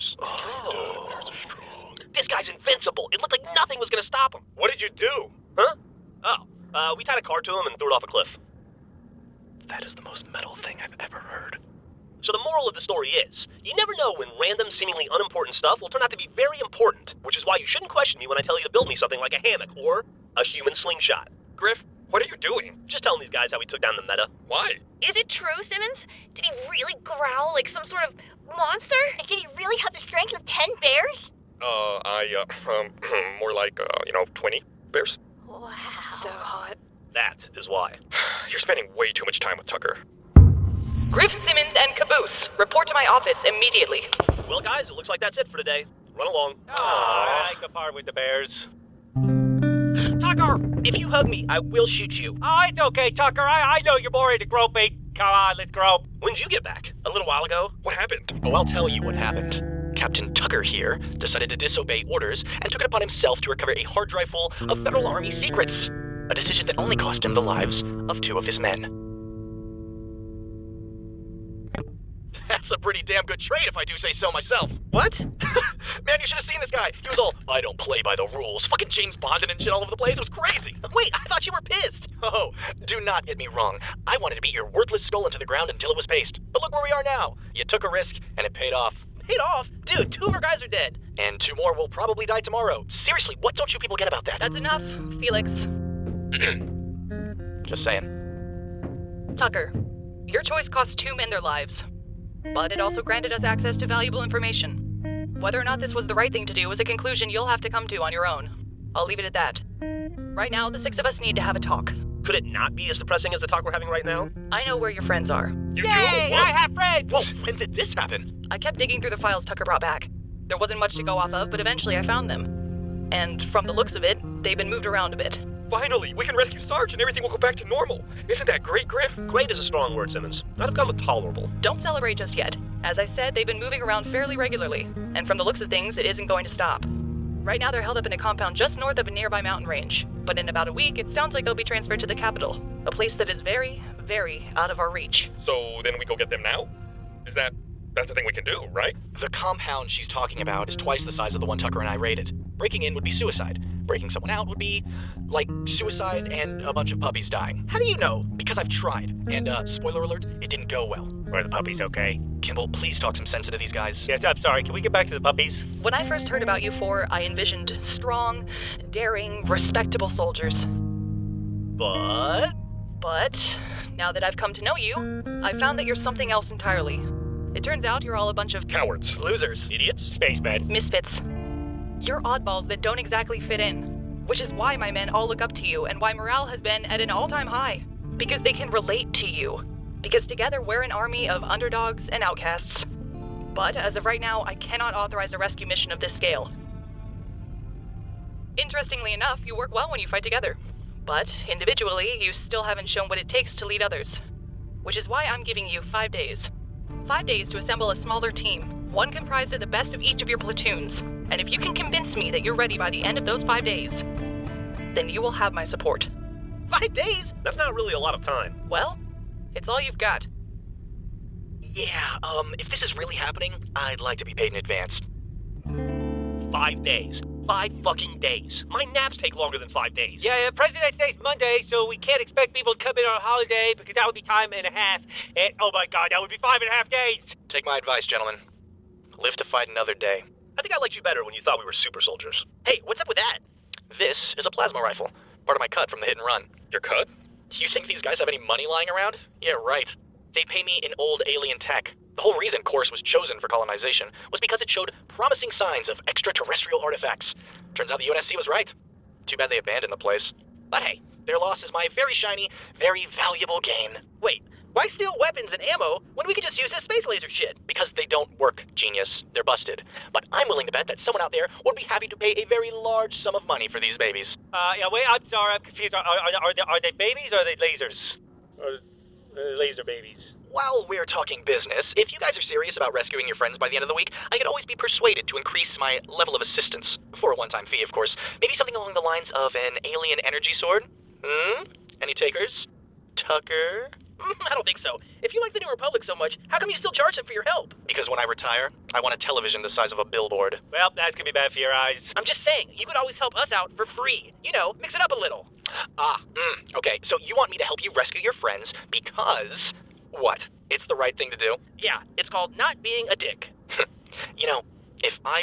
bears. Oh. Bears are strong. This guy's invincible. It looked like nothing was gonna stop him. What did you do? Huh? Oh, we tied a car to him and threw it off a cliff. That is the most metal thing I've ever heard. So the moral of the story is, you never know when random, seemingly unimportant stuff will turn out to be very important, which is why you shouldn't question me when I tell you to build me something like a hammock or a human slingshot. Griff, what are you doing? Just telling these guys how we took down the meta. Why? Is it true, Simmons? Did he really growl like some sort of monster? And did he really have the strength of 10 bears? More like, 20 bears. Wow. So hot. That is why. You're spending way too much time with Tucker. Griff, Simmons, and Caboose, report to my office immediately. Well, guys, it looks like that's it for today. Run along. I like the part with the bears. Tucker, if you hug me, I will shoot you. Oh, it's okay, Tucker. I know you're more into groping. Come on, let's grope. When did you get back? A little while ago? What happened? Oh, I'll tell you what happened. Captain Tucker here decided to disobey orders and took it upon himself to recover a hard drive full of Federal Army secrets. A decision that only cost him the lives of 2 of his men. That's a pretty damn good trade if I do say so myself. What? Man, you should have seen this guy. He was all, I don't play by the rules. Fucking James Bonding and shit all over the place. It was crazy. Wait, I thought you were pissed. Oh, do not get me wrong. I wanted to beat your worthless skull into the ground until it was paste. But look where we are now. You took a risk, and it paid off. Paid off? Dude, 2 of our guys are dead. And 2 more will probably die tomorrow. Seriously, what don't you people get about that? That's enough, Felix. Just saying. Tucker, your choice cost 2 men their lives. But it also granted us access to valuable information. Whether or not this was the right thing to do is a conclusion you'll have to come to on your own. I'll leave it at that. Right now, the 6 of us need to have a talk. Could it not be as depressing as the talk we're having right now? I know where your friends are. You Yay, do? I have friends! Whoa, when did this happen? I kept digging through the files Tucker brought back. There wasn't much to go off of, but eventually I found them. And from the looks of it, they've been moved around a bit. Finally, we can rescue Sarge and everything will go back to normal. Isn't that great, Griff? Great is a strong word, Simmons. I'd have gone with tolerable. Don't celebrate just yet. As I said, they've been moving around fairly regularly, and from the looks of things, it isn't going to stop. Right now, they're held up in a compound just north of a nearby mountain range, but in about a week, it sounds like they'll be transferred to the capital, a place that is very, very out of our reach. So then we go get them now? That's the thing we can do, right? The compound she's talking about is twice the size of the one Tucker and I raided. Breaking in would be suicide. Breaking someone out would be, like, suicide and a bunch of puppies dying. How do you know? Because I've tried. And, spoiler alert, it didn't go well. Are the puppies okay? Kimball, please talk some sense into these guys. Yes, I'm sorry. Can we get back to the puppies? When I first heard about you four, I envisioned strong, daring, respectable soldiers. But, now that I've come to know you, I've found that you're something else entirely. It turns out you're all a bunch of Cowards. Losers. Idiots? Spacemen. misfits. You're oddballs that don't exactly fit in, which is why my men all look up to you and why morale has been at an all-time high. Because they can relate to you. Because together we're an army of underdogs and outcasts. But as of right now, I cannot authorize a rescue mission of this scale. Interestingly enough, you work well when you fight together. But individually, you still haven't shown what it takes to lead others. Which is why I'm giving you 5 days. 5 days to assemble a smaller team, one comprised of the best of each of your platoons. And if you can convince me that you're ready by the end of those 5 days, then you will have my support. 5 days? That's not really a lot of time. Well, it's all you've got. Yeah, if this is really happening, I'd like to be paid in advance. 5 days. 5 fucking days. My naps take longer than 5 days. Yeah, President's Day's Monday, so we can't expect people to come in on a holiday because that would be time and a half. And, oh my god, that would be 5.5 days. Take my advice, gentlemen. Live to fight another day. I think I liked you better when you thought we were super soldiers. Hey, what's up with that? This is a plasma rifle. Part of my cut from the hit and run. Your cut? Do you think these guys have any money lying around? Yeah, right. They pay me in old alien tech. The whole reason Course was chosen for colonization was because it showed promising signs of extraterrestrial artifacts. Turns out the UNSC was right. Too bad they abandoned the place. But hey, their loss is my very shiny, very valuable gain. Wait, why steal weapons and ammo when we could just use this space laser shit? Because they don't work, genius. They're busted. But I'm willing to bet that someone out there would be happy to pay a very large sum of money for these babies. Yeah, wait, I'm sorry, I'm confused. Are they babies or are they lasers? Laser babies. While we're talking business, if you guys are serious about rescuing your friends by the end of the week, I could always be persuaded to increase my level of assistance. For a one-time fee, of course. Maybe something along the lines of an alien energy sword? Any takers? Tucker? I don't think so. If you like the New Republic so much, how come you still charge them for your help? Because when I retire, I want a television the size of a billboard. Well, that's gonna be bad for your eyes. I'm just saying, you could always help us out for free. You know, mix it up a little. Okay, so you want me to help you rescue your friends because... What? It's the right thing to do? Yeah, it's called not being a dick. You know, if I